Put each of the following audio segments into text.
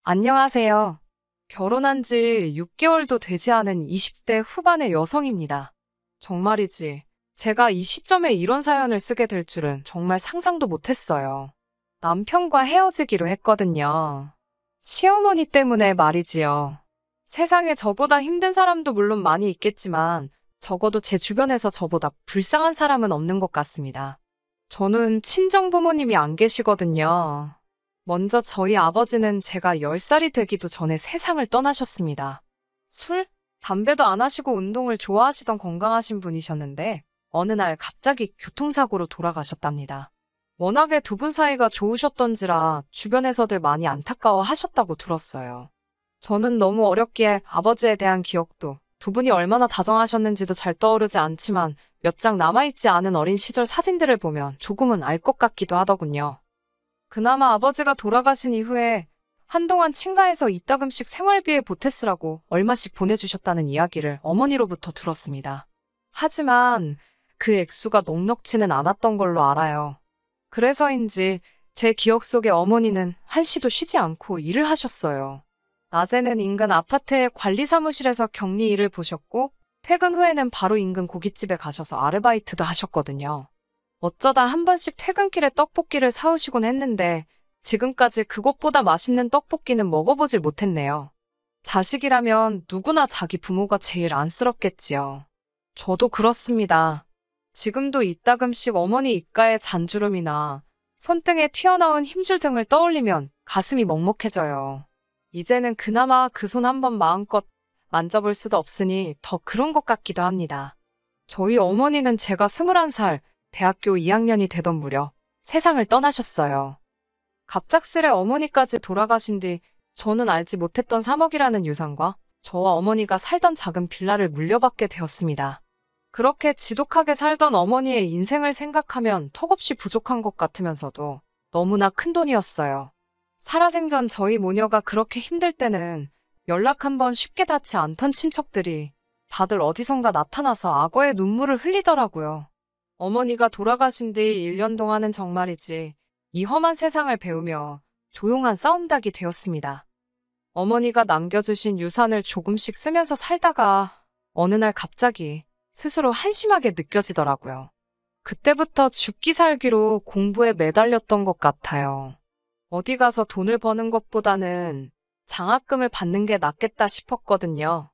안녕하세요. 결혼한 지 6개월도 되지 않은 20대 후반의 여성입니다. 정말이지. 제가 이 시점에 이런 사연을 쓰게 될 줄은 정말 상상도 못했어요. 남편과 헤어지기로 했거든요. 시어머니 때문에 말이지요. 세상에 저보다 힘든 사람도 물론 많이 있겠지만 적어도 제 주변에서 저보다 불쌍한 사람은 없는 것 같습니다. 저는 친정 부모님이 안 계시거든요. 먼저 저희 아버지는 제가 10살이 되기도 전에 세상을 떠나셨습니다. 술, 담배도 안 하시고 운동을 좋아하시던 건강하신 분이셨는데 어느 날 갑자기 교통사고로 돌아가셨답니다. 워낙에 두 분 사이가 좋으셨던지라 주변에서들 많이 안타까워 하셨다고 들었어요. 저는 너무 어렸기에 아버지에 대한 기억도 두 분이 얼마나 다정하셨는지도 잘 떠오르지 않지만 몇 장 남아있지 않은 어린 시절 사진들을 보면 조금은 알 것 같기도 하더군요. 그나마 아버지가 돌아가신 이후에 한동안 친가에서 이따금씩 생활비에 보태 쓰라고 얼마씩 보내주셨다는 이야기를 어머니로부터 들었습니다. 하지만 그 액수가 넉넉지는 않았던 걸로 알아요. 그래서인지 제 기억 속에 어머니는 한시도 쉬지 않고 일을 하셨어요. 낮에는 인근 아파트의 관리사무실에서 격리 일을 보셨고 퇴근 후에는 바로 인근 고깃집에 가셔서 아르바이트도 하셨거든요. 어쩌다 한 번씩 퇴근길에 떡볶이를 사오시곤 했는데 지금까지 그것보다 맛있는 떡볶이는 먹어보질 못했네요. 자식이라면 누구나 자기 부모가 제일 안쓰럽겠지요. 저도 그렇습니다. 지금도 이따금씩 어머니 입가의 잔주름이나 손등에 튀어나온 힘줄 등을 떠올리면 가슴이 먹먹해져요. 이제는 그나마 그 손 한번 마음껏 만져볼 수도 없으니 더 그런 것 같기도 합니다. 저희 어머니는 제가 21살, 대학교 2학년이 되던 무렵 세상을 떠나셨어요. 갑작스레 어머니까지 돌아가신 뒤 저는 알지 못했던 3억이라는 유산과 저와 어머니가 살던 작은 빌라를 물려받게 되었습니다. 그렇게 지독하게 살던 어머니의 인생을 생각하면 턱없이 부족한 것 같으면서도 너무나 큰 돈이었어요. 살아생전 저희 모녀가 그렇게 힘들 때는 연락 한번 쉽게 닿지 않던 친척들이 다들 어디선가 나타나서 악어의 눈물을 흘리더라고요. 어머니가 돌아가신 뒤 1년 동안은 정말이지 이 험한 세상을 배우며 조용한 싸움닭이 되었습니다. 어머니가 남겨주신 유산을 조금씩 쓰면서 살다가 어느 날 갑자기 스스로 한심하게 느껴지더라고요. 그때부터 죽기 살기로 공부에 매달렸던 것 같아요. 어디 가서 돈을 버는 것보다는 장학금을 받는 게 낫겠다 싶었거든요.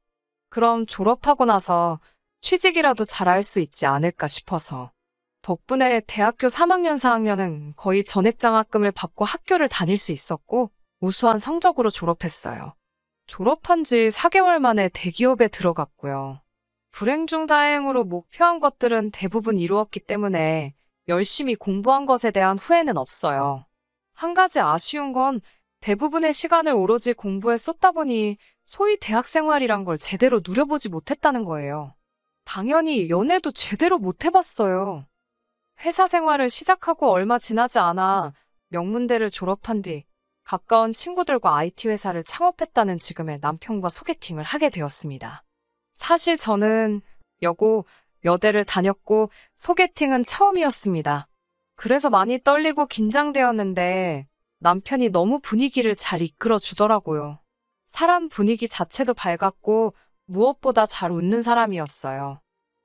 그럼 졸업하고 나서 취직이라도 잘할 수 있지 않을까 싶어서. 덕분에 대학교 3학년, 4학년은 거의 전액장학금을 받고 학교를 다닐 수 있었고 우수한 성적으로 졸업했어요. 졸업한 지 4개월 만에 대기업에 들어갔고요. 불행 중 다행으로 목표한 것들은 대부분 이루었기 때문에 열심히 공부한 것에 대한 후회는 없어요. 한 가지 아쉬운 건 대부분의 시간을 오로지 공부에 쏟다 보니 소위 대학 생활이란 걸 제대로 누려보지 못했다는 거예요. 당연히 연애도 제대로 못 해봤어요. 회사 생활을 시작하고 얼마 지나지 않아 명문대를 졸업한 뒤 가까운 친구들과 IT 회사를 창업했다는 지금의 남편과 소개팅을 하게 되었습니다. 사실 저는 여고, 여대를 다녔고 소개팅은 처음이었습니다. 그래서 많이 떨리고 긴장되었는데 남편이 너무 분위기를 잘 이끌어 주더라고요. 사람 분위기 자체도 밝았고 무엇보다 잘 웃는 사람이었어요.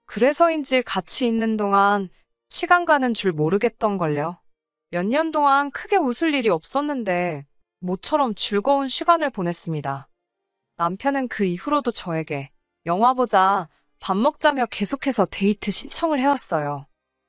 그래서인지 같이 있는 동안 시간 가는 줄 모르겠던걸요. 몇 년 동안 크게 웃을 일이 없었는데 모처럼 즐거운 시간을 보냈습니다. 남편은 그 이후로도 저에게 영화 보자, 밥 먹자며 계속해서 데이트 신청을 해왔어요.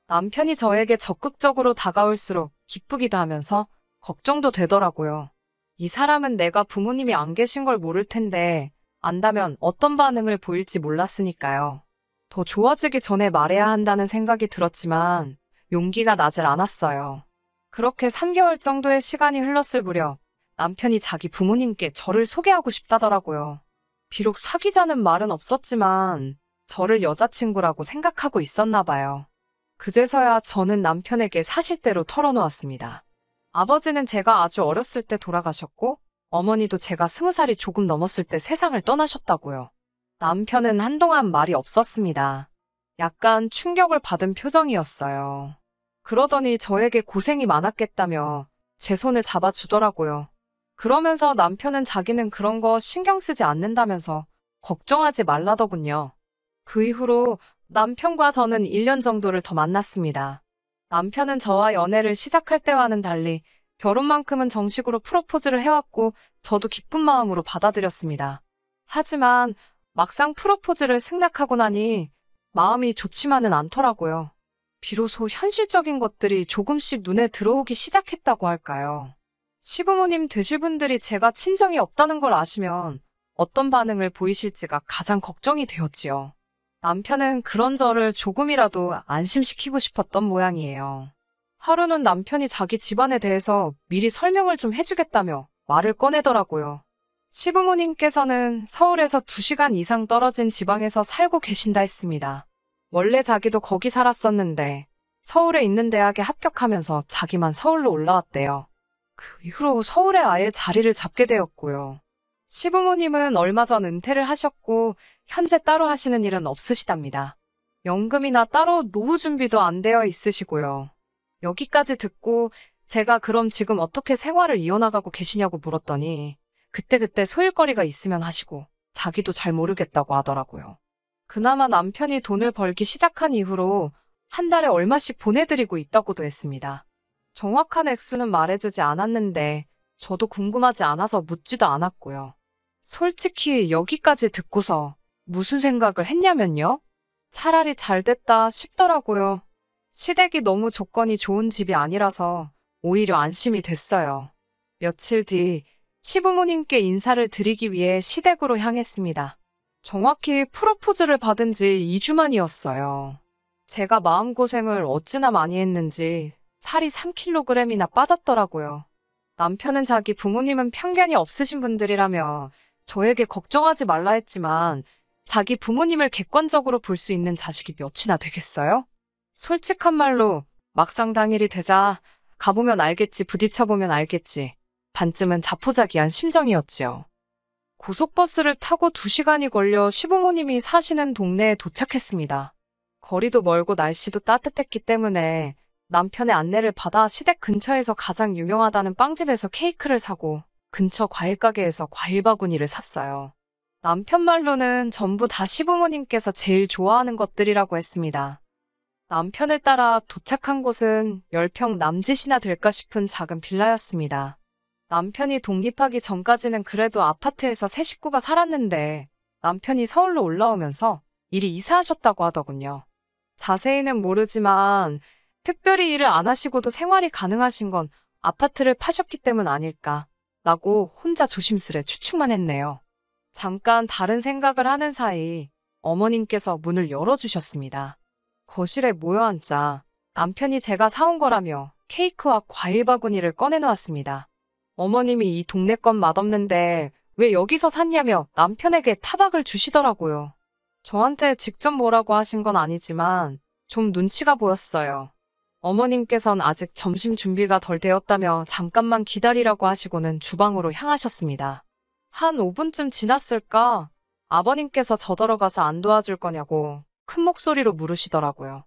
남편이 저에게 적극적으로 다가올수록 기쁘기도 하면서 걱정도 되더라고요. 이 사람은 내가 부모님이 안 계신 걸 모를 텐데 안다면 어떤 반응을 보일지 몰랐으니까요. 더 좋아지기 전에 말해야 한다는 생각이 들었지만 용기가 나질 않았어요. 그렇게 3개월 정도의 시간이 흘렀을 무렵 남편이 자기 부모님께 저를 소개하고 싶다더라고요. 비록 사귀자는 말은 없었지만 저를 여자친구라고 생각하고 있었나 봐요. 그제서야 저는 남편에게 사실대로 털어놓았습니다. 아버지는 제가 아주 어렸을 때 돌아가셨고 어머니도 제가 20살이 조금 넘었을 때 세상을 떠나셨다고요. 남편은 한동안 말이 없었습니다. 약간 충격을 받은 표정이었어요. 그러더니 저에게 고생이 많았겠다며 제 손을 잡아주더라고요. 그러면서 남편은 자기는 그런 거 신경 쓰지 않는다면서 걱정하지 말라더군요. 그 이후로 남편과 저는 1년 정도를 더 만났습니다. 남편은 저와 연애를 시작할 때와는 달리 결혼만큼은 정식으로 프로포즈를 해왔고 저도 기쁜 마음으로 받아들였습니다. 하지만 막상 프로포즈를 승낙하고 나니 마음이 좋지만은 않더라고요. 비로소 현실적인 것들이 조금씩 눈에 들어오기 시작했다고 할까요? 시부모님 되실 분들이 제가 친정이 없다는 걸 아시면 어떤 반응을 보이실지가 가장 걱정이 되었지요. 남편은 그런 저를 조금이라도 안심시키고 싶었던 모양이에요. 하루는 남편이 자기 집안에 대해서 미리 설명을 좀 해주겠다며 말을 꺼내더라고요. 시부모님께서는 서울에서 2시간 이상 떨어진 지방에서 살고 계신다 했습니다. 원래 자기도 거기 살았었는데 서울에 있는 대학에 합격하면서 자기만 서울로 올라왔대요. 그 이후로 서울에 아예 자리를 잡게 되었고요. 시부모님은 얼마 전 은퇴를 하셨고 현재 따로 하시는 일은 없으시답니다. 연금이나 따로 노후 준비도 안 되어 있으시고요. 여기까지 듣고 제가 그럼 지금 어떻게 생활을 이어나가고 계시냐고 물었더니 그때그때 소일거리가 있으면 하시고 자기도 잘 모르겠다고 하더라고요. 그나마 남편이 돈을 벌기 시작한 이후로 한 달에 얼마씩 보내드리고 있다고도 했습니다. 정확한 액수는 말해주지 않았는데 저도 궁금하지 않아서 묻지도 않았고요. 솔직히 여기까지 듣고서 무슨 생각을 했냐면요. 차라리 잘 됐다 싶더라고요. 시댁이 너무 조건이 좋은 집이 아니라서 오히려 안심이 됐어요. 며칠 뒤 시부모님께 인사를 드리기 위해 시댁으로 향했습니다. 정확히 프로포즈를 받은 지 2주 만이었어요. 제가 마음고생을 어찌나 많이 했는지 살이 3kg이나 빠졌더라고요. 남편은 자기 부모님은 편견이 없으신 분들이라며 저에게 걱정하지 말라 했지만 자기 부모님을 객관적으로 볼 수 있는 자식이 몇이나 되겠어요? 솔직한 말로 막상 당일이 되자 가보면 알겠지, 부딪혀보면 알겠지. 반쯤은 자포자기한 심정이었지요. 고속버스를 타고 2시간이 걸려 시부모님이 사시는 동네에 도착했습니다. 거리도 멀고 날씨도 따뜻했기 때문에 남편의 안내를 받아 시댁 근처에서 가장 유명하다는 빵집에서 케이크를 사고 근처 과일가게에서 과일 바구니를 샀어요. 남편 말로는 전부 다 시부모님께서 제일 좋아하는 것들이라고 했습니다. 남편을 따라 도착한 곳은 10평 남짓이나 될까 싶은 작은 빌라였습니다. 남편이 독립하기 전까지는 그래도 아파트에서 세 식구가 살았는데 남편이 서울로 올라오면서 이리 이사하셨다고 하더군요. 자세히는 모르지만 특별히 일을 안 하시고도 생활이 가능하신 건 아파트를 파셨기 때문 아닐까 라고 혼자 조심스레 추측만 했네요. 잠깐 다른 생각을 하는 사이 어머님께서 문을 열어주셨습니다. 거실에 모여 앉자 남편이 제가 사온 거라며 케이크와 과일 바구니를 꺼내놓았습니다. 어머님이 이 동네 건 맛없는데 왜 여기서 샀냐며 남편에게 타박을 주시더라고요. 저한테 직접 뭐라고 하신 건 아니지만 좀 눈치가 보였어요. 어머님께선 아직 점심 준비가 덜 되었다며 잠깐만 기다리라고 하시고는 주방으로 향하셨습니다. 한 5분쯤 지났을까 아버님께서 저더러 가서 안 도와줄 거냐고 큰 목소리로 물으시더라고요.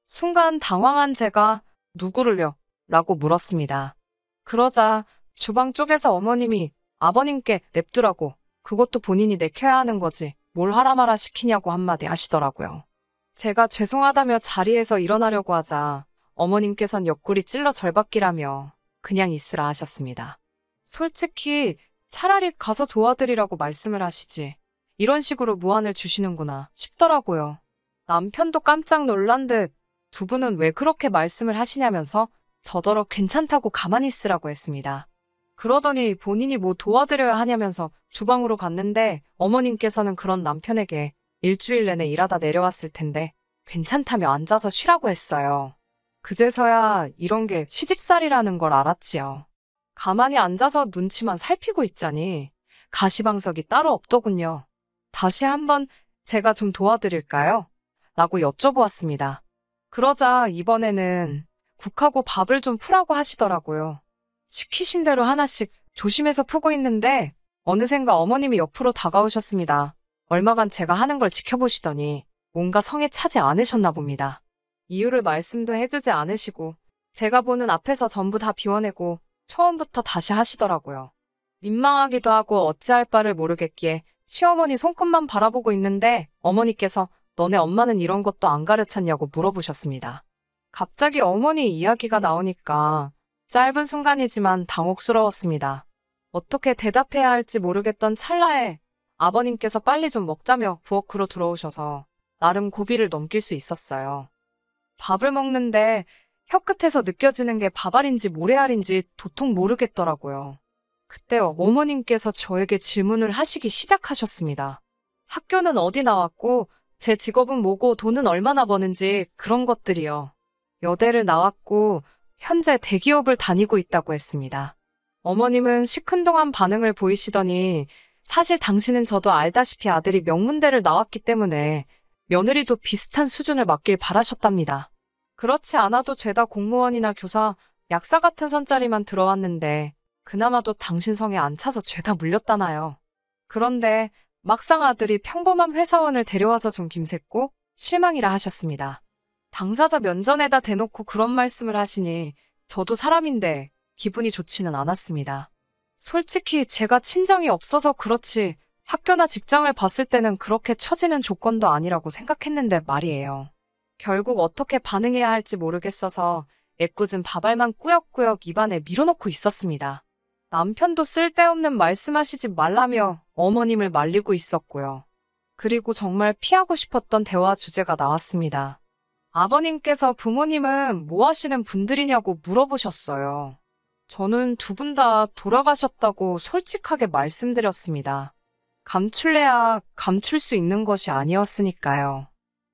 순간 당황한 제가 누구를요? 라고 물었습니다. 그러자 주방 쪽에서 어머님이 아버님께 냅두라고 그것도 본인이 내켜야 하는 거지 뭘 하라 마라 시키냐고 한마디 하시더라고요. 제가 죄송하다며 자리에서 일어나려고 하자 어머님께선 옆구리 찔러 절박기라며 그냥 있으라 하셨습니다. 솔직히 차라리 가서 도와드리라고 말씀을 하시지 이런 식으로 무안을 주시는구나 싶더라고요. 남편도 깜짝 놀란 듯 두 분은 왜 그렇게 말씀을 하시냐면서 저더러 괜찮다고 가만히 있으라고 했습니다. 그러더니 본인이 뭐 도와드려야 하냐면서 주방으로 갔는데 어머님께서는 그런 남편에게 일주일 내내 일하다 내려왔을 텐데 괜찮다며 앉아서 쉬라고 했어요. 그제서야 이런 게 시집살이라는 걸 알았지요. 가만히 앉아서 눈치만 살피고 있자니 가시방석이 따로 없더군요. 다시 한번 제가 좀 도와드릴까요? 라고 여쭤보았습니다. 그러자 이번에는 국하고 밥을 좀 푸라고 하시더라고요. 시키신 대로 하나씩 조심해서 푸고 있는데 어느샌가 어머님이 옆으로 다가오셨습니다. 얼마간 제가 하는 걸 지켜보시더니 뭔가 성에 차지 않으셨나 봅니다. 이유를 말씀도 해주지 않으시고 제가 보는 앞에서 전부 다 비워내고 처음부터 다시 하시더라고요. 민망하기도 하고 어찌할 바를 모르겠기에 시어머니 손끝만 바라보고 있는데 어머니께서 너네 엄마는 이런 것도 안 가르쳤냐고 물어보셨습니다. 갑자기 어머니 이야기가 나오니까 짧은 순간이지만 당혹스러웠습니다. 어떻게 대답해야 할지 모르겠던 찰나에 아버님께서 빨리 좀 먹자며 부엌으로 들어오셔서 나름 고비를 넘길 수 있었어요. 밥을 먹는데 혀끝에서 느껴지는 게 밥알인지 모래알인지 도통 모르겠더라고요. 그때 어머님께서 저에게 질문을 하시기 시작하셨습니다. 학교는 어디 나왔고 제 직업은 뭐고 돈은 얼마나 버는지 그런 것들이요. 여대를 나왔고 현재 대기업을 다니고 있다고 했습니다. 어머님은 시큰둥한 반응을 보이시더니 사실 당신은 저도 알다시피 아들이 명문대를 나왔기 때문에 며느리도 비슷한 수준을 맞길 바라셨답니다. 그렇지 않아도 죄다 공무원이나 교사, 약사 같은 선자리만 들어왔는데 그나마도 당신 성에 안 차서 죄다 물렸다나요. 그런데 막상 아들이 평범한 회사원을 데려와서 좀 김샜고 실망이라 하셨습니다. 당사자 면전에다 대놓고 그런 말씀을 하시니 저도 사람인데 기분이 좋지는 않았습니다. 솔직히 제가 친정이 없어서 그렇지 학교나 직장을 봤을 때는 그렇게 처지는 조건도 아니라고 생각했는데 말이에요. 결국 어떻게 반응해야 할지 모르겠어서 애꿎은 밥알만 꾸역꾸역 입안에 밀어넣고 있었습니다. 남편도 쓸데없는 말씀하시지 말라며 어머님을 말리고 있었고요. 그리고 정말 피하고 싶었던 대화 주제가 나왔습니다. 아버님께서 부모님은 뭐 하시는 분들이냐고 물어보셨어요. 저는 두 분 다 돌아가셨다고 솔직하게 말씀드렸습니다. 감출래야 감출 수 있는 것이 아니었으니까요.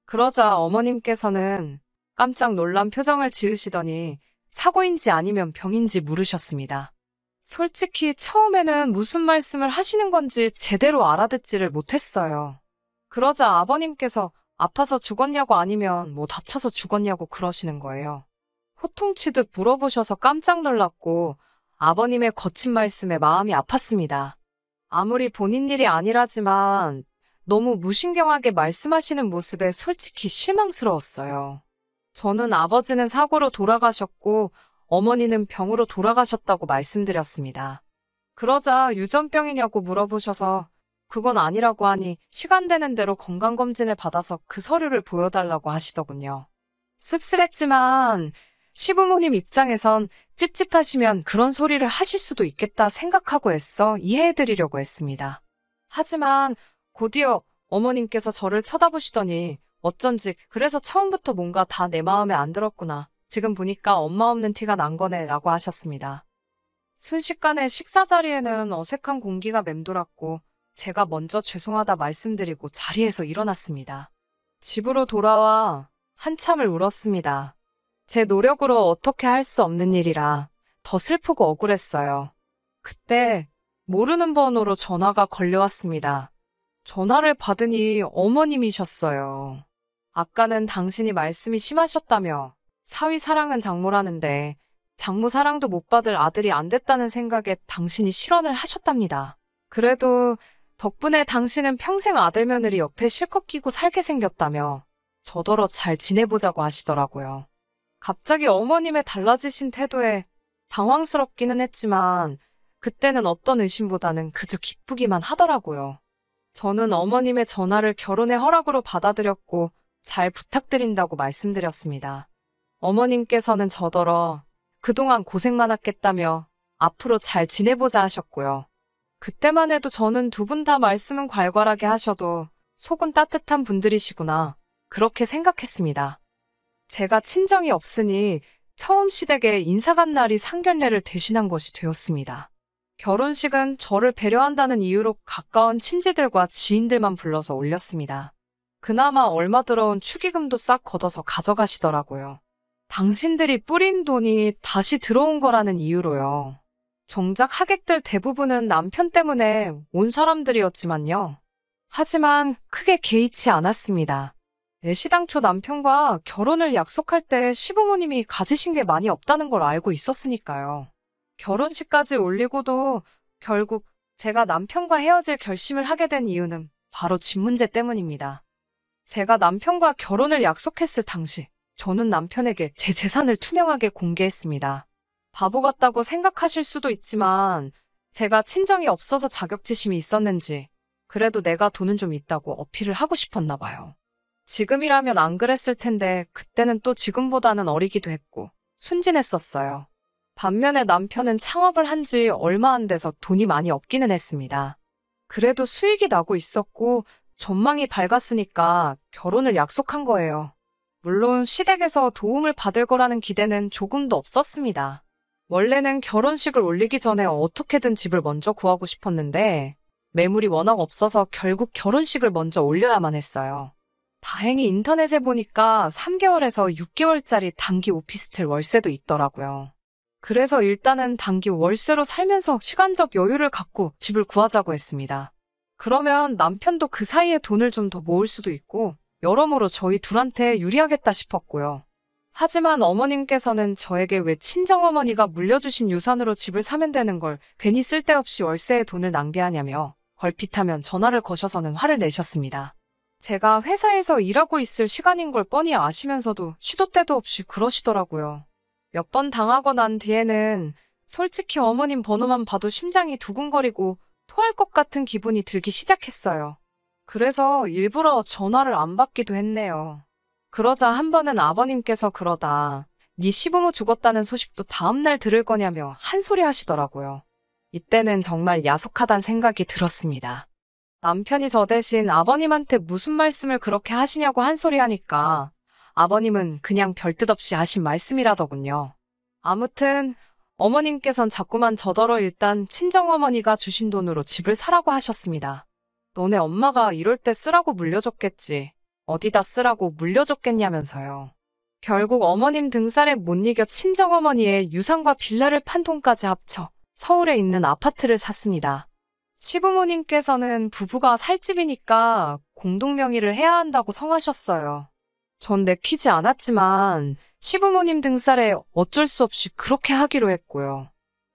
그러자 어머님께서는 깜짝 놀란 표정을 지으시더니 사고인지 아니면 병인지 물으셨습니다. 솔직히 처음에는 무슨 말씀을 하시는 건지 제대로 알아듣지를 못했어요. 그러자 아버님께서 아파서 죽었냐고 아니면 뭐 다쳐서 죽었냐고 그러시는 거예요. 호통치듯 물어보셔서 깜짝 놀랐고 아버님의 거친 말씀에 마음이 아팠습니다. 아무리 본인 일이 아니라지만 너무 무신경하게 말씀하시는 모습에 솔직히 실망스러웠어요. 저는 아버지는 사고로 돌아가셨고 어머니는 병으로 돌아가셨다고 말씀드렸습니다. 그러자 유전병이냐고 물어보셔서 그건 아니라고 하니 시간 되는 대로 건강검진을 받아서 그 서류를 보여달라고 하시더군요. 씁쓸했지만 시부모님 입장에선 찝찝하시면 그런 소리를 하실 수도 있겠다 생각하고 애써 이해해드리려고 했습니다. 하지만 곧이어 어머님께서 저를 쳐다보시더니 어쩐지 그래서 처음부터 뭔가 다 내 마음에 안 들었구나. 지금 보니까 엄마 없는 티가 난 거네 라고 하셨습니다. 순식간에 식사 자리에는 어색한 공기가 맴돌았고 제가 먼저 죄송하다 말씀드리고 자리에서 일어났습니다. 집으로 돌아와 한참을 울었습니다. 제 노력으로 어떻게 할 수 없는 일이라 더 슬프고 억울했어요. 그때 모르는 번호로 전화가 걸려왔습니다. 전화를 받으니 어머님이셨어요. 아까는 당신이 말씀이 심하셨다며 사위 사랑은 장모라는데 장모 사랑도 못 받을 아들이 안 됐다는 생각에 당신이 실언을 하셨답니다. 그래도 덕분에 당신은 평생 아들 며느리 옆에 실컷 끼고 살게 생겼다며 저더러 잘 지내보자고 하시더라고요. 갑자기 어머님의 달라지신 태도에 당황스럽기는 했지만 그때는 어떤 의심보다는 그저 기쁘기만 하더라고요. 저는 어머님의 전화를 결혼의 허락으로 받아들였고 잘 부탁드린다고 말씀드렸습니다. 어머님께서는 저더러 그동안 고생 많았겠다며 앞으로 잘 지내보자 하셨고요. 그때만 해도 저는 두 분 다 말씀은 괄괄하게 하셔도 속은 따뜻한 분들이시구나 그렇게 생각했습니다. 제가 친정이 없으니 처음 시댁에 인사간 날이 상견례를 대신한 것이 되었습니다. 결혼식은 저를 배려한다는 이유로 가까운 친지들과 지인들만 불러서 올렸습니다. 그나마 얼마 들어온 축의금도 싹 걷어서 가져가시더라고요. 당신들이 뿌린 돈이 다시 들어온 거라는 이유로요. 정작 하객들 대부분은 남편 때문에 온 사람들이었지만요. 하지만 크게 개의치 않았습니다. 애시당초 남편과 결혼을 약속할 때 시부모님이 가지신 게 많이 없다는 걸 알고 있었으니까요. 결혼식까지 올리고도 결국 제가 남편과 헤어질 결심을 하게 된 이유는 바로 집 문제 때문입니다. 제가 남편과 결혼을 약속했을 당시 저는 남편에게 제 재산을 투명하게 공개했습니다. 바보 같다고 생각하실 수도 있지만 제가 친정이 없어서 자격지심이 있었는지 그래도 내가 돈은 좀 있다고 어필을 하고 싶었나 봐요. 지금이라면 안 그랬을 텐데 그때는 또 지금보다는 어리기도 했고 순진했었어요. 반면에 남편은 창업을 한 지 얼마 안 돼서 돈이 많이 없기는 했습니다. 그래도 수익이 나고 있었고 전망이 밝았으니까 결혼을 약속한 거예요. 물론 시댁에서 도움을 받을 거라는 기대는 조금도 없었습니다. 원래는 결혼식을 올리기 전에 어떻게든 집을 먼저 구하고 싶었는데 매물이 워낙 없어서 결국 결혼식을 먼저 올려야만 했어요. 다행히 인터넷에 보니까 3개월에서 6개월짜리 단기 오피스텔 월세도 있더라고요. 그래서 일단은 단기 월세로 살면서 시간적 여유를 갖고 집을 구하자고 했습니다. 그러면 남편도 그 사이에 돈을 좀 더 모을 수도 있고 여러모로 저희 둘한테 유리하겠다 싶었고요. 하지만 어머님께서는 저에게 왜 친정어머니가 물려주신 유산으로 집을 사면 되는 걸 괜히 쓸데없이 월세에 돈을 낭비하냐며 걸핏하면 전화를 거셔서는 화를 내셨습니다. 제가 회사에서 일하고 있을 시간인 걸 뻔히 아시면서도 시도 때도 없이 그러시더라고요. 몇 번 당하고 난 뒤에는 솔직히 어머님 번호만 봐도 심장이 두근거리고 토할 것 같은 기분이 들기 시작했어요. 그래서 일부러 전화를 안 받기도 했네요. 그러자 한 번은 아버님께서 그러다 네 시부모 죽었다는 소식도 다음날 들을 거냐며 한 소리 하시더라고요. 이때는 정말 야속하단 생각이 들었습니다. 남편이 저 대신 아버님한테 무슨 말씀을 그렇게 하시냐고 한 소리 하니까 아버님은 그냥 별뜻 없이 하신 말씀이라더군요. 아무튼 어머님께선 자꾸만 저더러 일단 친정어머니가 주신 돈으로 집을 사라고 하셨습니다. 너네 엄마가 이럴 때 쓰라고 물려줬겠지. 어디다 쓰라고 물려줬겠냐면서요. 결국 어머님 등살에 못 이겨 친정어머니의 유산과 빌라를 판 돈까지 합쳐 서울에 있는 아파트를 샀습니다. 시부모님께서는 부부가 살 집이니까 공동명의를 해야 한다고 성하셨어요. 전 내키지 않았지만 시부모님 등살에 어쩔 수 없이 그렇게 하기로 했고요.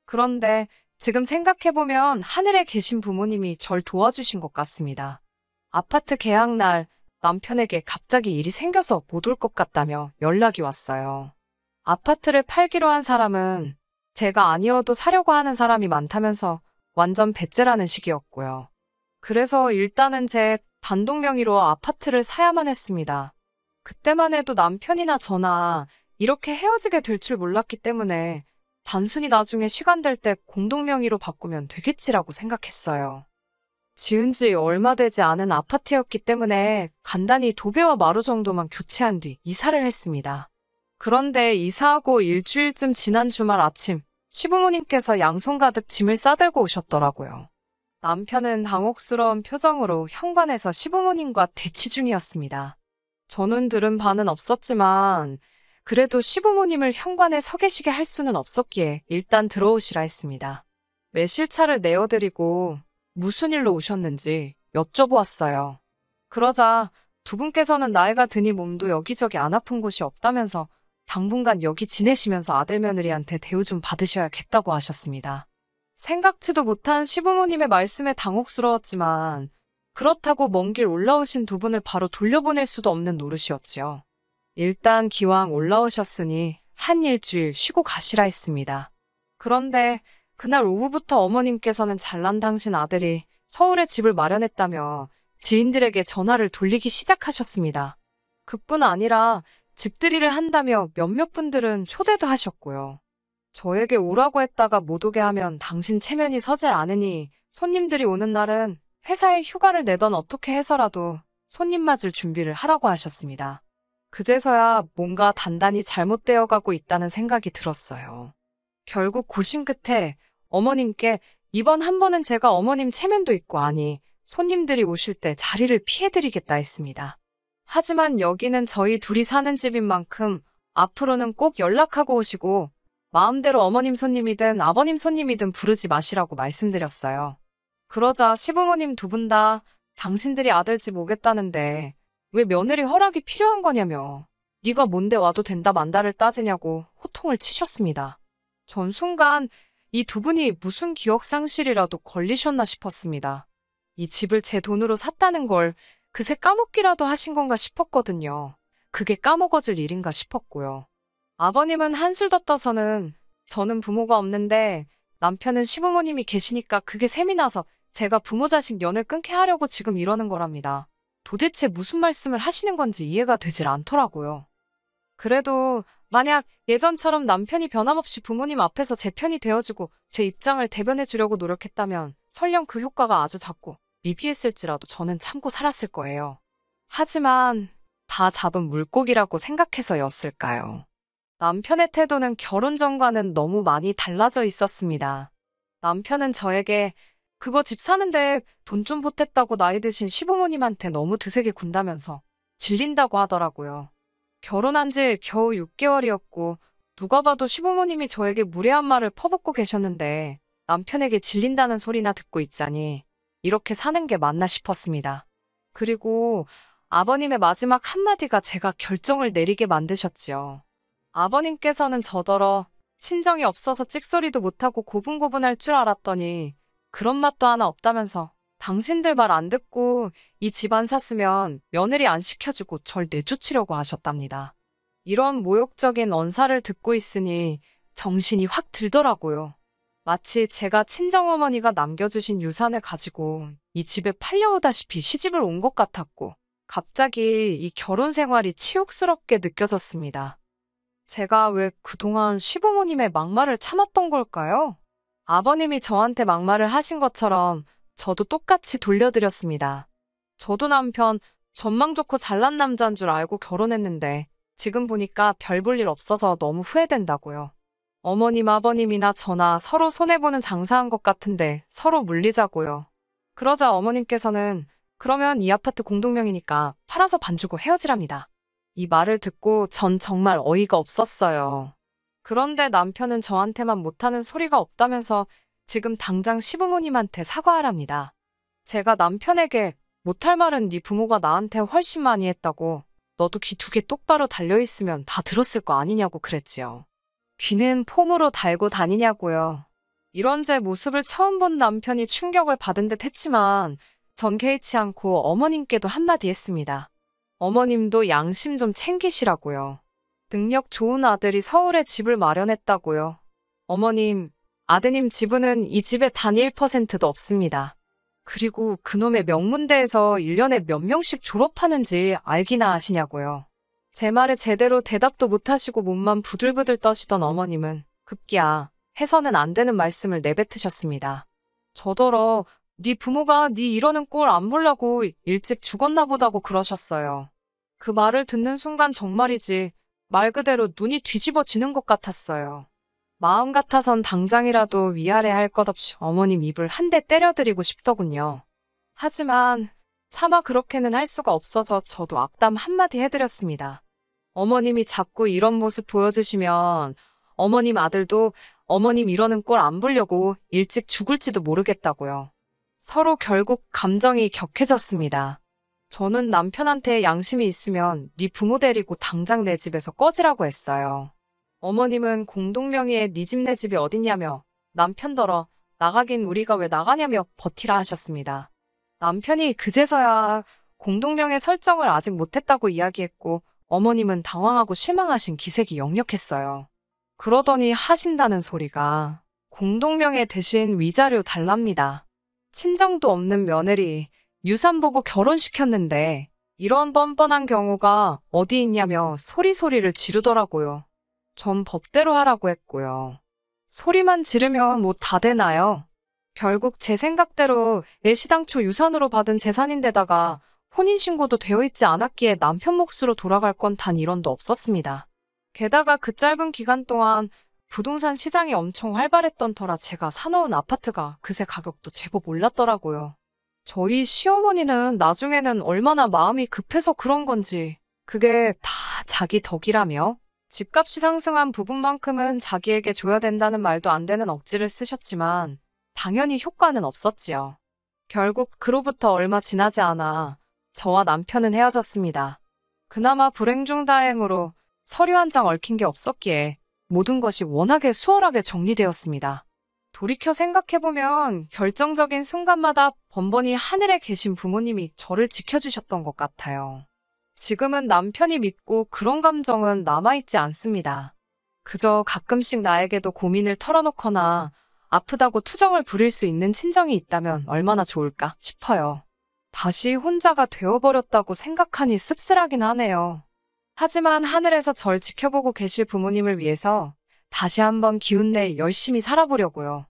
그런데 지금 생각해보면 하늘에 계신 부모님이 절 도와주신 것 같습니다. 아파트 계약날 남편에게 갑자기 일이 생겨서 못 올 것 같다며 연락이 왔어요. 아파트를 팔기로 한 사람은 제가 아니어도 사려고 하는 사람이 많다면서 완전 배째라는 식이었고요. 그래서 일단은 제 단독 명의로 아파트를 사야만 했습니다. 그때만 해도 남편이나 저나 이렇게 헤어지게 될 줄 몰랐기 때문에 단순히 나중에 시간 될 때 공동 명의로 바꾸면 되겠지라고 생각했어요. 지은 지 얼마 되지 않은 아파트였기 때문에 간단히 도배와 마루 정도만 교체한 뒤 이사를 했습니다. 그런데 이사하고 일주일쯤 지난 주말 아침 시부모님께서 양손 가득 짐을 싸들고 오셨더라고요. 남편은 당혹스러운 표정으로 현관에서 시부모님과 대치 중이었습니다. 저는 들은 바는 없었지만 그래도 시부모님을 현관에 서 계시게 할 수는 없었기에 일단 들어오시라 했습니다. 매실차를 내어드리고 무슨 일로 오셨는지 여쭤보았어요. 그러자 두 분께서는 나이가 드니 몸도 여기저기 안 아픈 곳이 없다면서 당분간 여기 지내시면서 아들 며느리한테 대우 좀 받으셔야겠다고 하셨습니다. 생각지도 못한 시부모님의 말씀에 당혹스러웠지만 그렇다고 먼 길 올라오신 두 분을 바로 돌려보낼 수도 없는 노릇이었지요. 일단 기왕 올라오셨으니 한 일주일 쉬고 가시라 했습니다. 그런데 그날 오후부터 어머님께서는 잘난 당신 아들이 서울에 집을 마련했다며 지인들에게 전화를 돌리기 시작하셨습니다. 그뿐 아니라 집들이를 한다며 몇몇 분들은 초대도 하셨고요. 저에게 오라고 했다가 못 오게 하면 당신 체면이 서질 않으니 손님들이 오는 날은 회사에 휴가를 내던 어떻게 해서라도 손님 맞을 준비를 하라고 하셨습니다. 그제서야 뭔가 단단히 잘못되어 가고 있다는 생각이 들었어요. 결국 고심 끝에 어머님께 이번 한 번은 제가 어머님 체면도 있고 아니 손님들이 오실 때 자리를 피해드리겠다 했습니다. 하지만 여기는 저희 둘이 사는 집인 만큼 앞으로는 꼭 연락하고 오시고 마음대로 어머님 손님이든 아버님 손님이든 부르지 마시라고 말씀드렸어요. 그러자 시부모님 두 분 다 당신들이 아들 집 오겠다는데 왜 며느리 허락이 필요한 거냐며 네가 뭔데 와도 된다 만다를 따지냐고 호통을 치셨습니다. 전 순간 이 두 분이 무슨 기억상실이라도 걸리셨나 싶었습니다. 이 집을 제 돈으로 샀다는 걸 그새 까먹기라도 하신 건가 싶었거든요. 그게 까먹어질 일인가 싶었고요. 아버님은 한술 더 떠서는 저는 부모가 없는데 남편은 시부모님이 계시니까 그게 셈이 나서 제가 부모 자식 연을 끊게 하려고 지금 이러는 거랍니다. 도대체 무슨 말씀을 하시는 건지 이해가 되질 않더라고요. 그래도 만약 예전처럼 남편이 변함없이 부모님 앞에서 제 편이 되어주고 제 입장을 대변해 주려고 노력했다면 설령 그 효과가 아주 작고 미비했을지라도 저는 참고 살았을 거예요. 하지만 다 잡은 물고기라고 생각해서였을까요? 남편의 태도는 결혼 전과는 너무 많이 달라져 있었습니다. 남편은 저에게 그거 집 사는데 돈 좀 보탰다고 나이 드신 시부모님한테 너무 드세게 군다면서 질린다고 하더라고요. 결혼한 지 겨우 6개월이었고 누가 봐도 시부모님이 저에게 무례한 말을 퍼붓고 계셨는데 남편에게 질린다는 소리나 듣고 있자니 이렇게 사는 게 맞나 싶었습니다. 그리고 아버님의 마지막 한마디가 제가 결정을 내리게 만드셨지요. 아버님께서는 저더러 친정이 없어서 찍소리도 못하고 고분고분할 줄 알았더니 그런 맛도 하나 없다면서 당신들 말 안 듣고 이 집안 샀으면 며느리 안 시켜주고 절 내쫓으려고 하셨답니다. 이런 모욕적인 언사를 듣고 있으니 정신이 확 들더라고요. 마치 제가 친정어머니가 남겨주신 유산을 가지고 이 집에 팔려오다시피 시집을 온 것 같았고 갑자기 이 결혼 생활이 치욕스럽게 느껴졌습니다. 제가 왜 그동안 시부모님의 막말을 참았던 걸까요? 아버님이 저한테 막말을 하신 것처럼 저도 똑같이 돌려드렸습니다. 저도 남편 전망 좋고 잘난 남자인 줄 알고 결혼했는데 지금 보니까 별 볼 일 없어서 너무 후회된다고요. 어머님, 아버님이나 저나 서로 손해보는 장사한 것 같은데 서로 물리자고요. 그러자 어머님께서는 그러면 이 아파트 공동명이니까 팔아서 반 주고 헤어지랍니다. 이 말을 듣고 전 정말 어이가 없었어요. 그런데 남편은 저한테만 못하는 소리가 없다면서 지금 당장 시부모님한테 사과하랍니다. 제가 남편에게 못할 말은 네 부모가 나한테 훨씬 많이 했다고 너도 귀 두 개 똑바로 달려있으면 다 들었을 거 아니냐고 그랬지요. 귀는 폼으로 달고 다니냐고요. 이런 제 모습을 처음 본 남편이 충격을 받은 듯 했지만 전 개의치 않고 어머님께도 한마디 했습니다. 어머님도 양심 좀 챙기시라고요. 능력 좋은 아들이 서울에 집을 마련했다고요. 어머님, 아드님 지분은 이 집에 단 1%도 없습니다. 그리고 그놈의 명문대에서 1년에 몇 명씩 졸업하는지 알기나 하시냐고요. 제 말에 제대로 대답도 못하시고 몸만 부들부들 떠시던 어머님은 급기야 해서는 안 되는 말씀을 내뱉으셨습니다. 저더러 네 부모가 네 이러는 꼴 안 보려고 일찍 죽었나 보다고 그러셨어요. 그 말을 듣는 순간 정말이지 말 그대로 눈이 뒤집어지는 것 같았어요. 마음 같아선 당장이라도 위아래 할 것 없이 어머님 입을 한 대 때려드리고 싶더군요. 하지만 차마 그렇게는 할 수가 없어서 저도 악담 한마디 해드렸습니다. 어머님이 자꾸 이런 모습 보여주시면 어머님 아들도 어머님 이러는 꼴 안 보려고 일찍 죽을지도 모르겠다고요. 서로 결국 감정이 격해졌습니다. 저는 남편한테 양심이 있으면 네 부모 데리고 당장 내 집에서 꺼지라고 했어요. 어머님은 공동명의의 네 집 내 집이 어딨냐며 남편더러 나가긴 우리가 왜 나가냐며 버티라 하셨습니다. 남편이 그제서야 공동명의 설정을 아직 못했다고 이야기했고 어머님은 당황하고 실망하신 기색이 역력했어요. 그러더니 하신다는 소리가 공동명의 대신 위자료 달랍니다. 친정도 없는 며느리 유산 보고 결혼시켰는데 이런 뻔뻔한 경우가 어디 있냐며 소리소리를 지르더라고요. 전 법대로 하라고 했고요. 소리만 지르면 뭐 다 되나요? 결국 제 생각대로 애시당초 유산으로 받은 재산인데다가 혼인신고도 되어 있지 않았기에 남편 몫으로 돌아갈 건 단 1원도 없었습니다. 게다가 그 짧은 기간 동안 부동산 시장이 엄청 활발했던 터라 제가 사놓은 아파트가 그새 가격도 제법 올랐더라고요. 저희 시어머니는 나중에는 얼마나 마음이 급해서 그런 건지 그게 다 자기 덕이라며 집값이 상승한 부분만큼은 자기에게 줘야 된다는 말도 안 되는 억지를 쓰셨지만 당연히 효과는 없었지요. 결국 그로부터 얼마 지나지 않아 저와 남편은 헤어졌습니다. 그나마 불행 중 다행으로 서류 한 장 얽힌 게 없었기에 모든 것이 워낙에 수월하게 정리되었습니다. 돌이켜 생각해보면 결정적인 순간마다 번번이 하늘에 계신 부모님이 저를 지켜주셨던 것 같아요. 지금은 남편이 밉고 그런 감정은 남아있지 않습니다. 그저 가끔씩 나에게도 고민을 털어놓거나 아프다고 투정을 부릴 수 있는 친정이 있다면 얼마나 좋을까 싶어요. 다시 혼자가 되어버렸다고 생각하니 씁쓸하긴 하네요. 하지만 하늘에서 절 지켜보고 계실 부모님을 위해서 다시 한번 기운내 열심히 살아보려고요.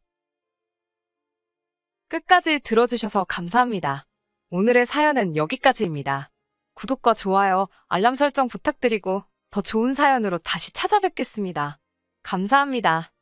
끝까지 들어주셔서 감사합니다. 오늘의 사연은 여기까지입니다. 구독과 좋아요, 알람 설정 부탁드리고 더 좋은 사연으로 다시 찾아뵙겠습니다. 감사합니다.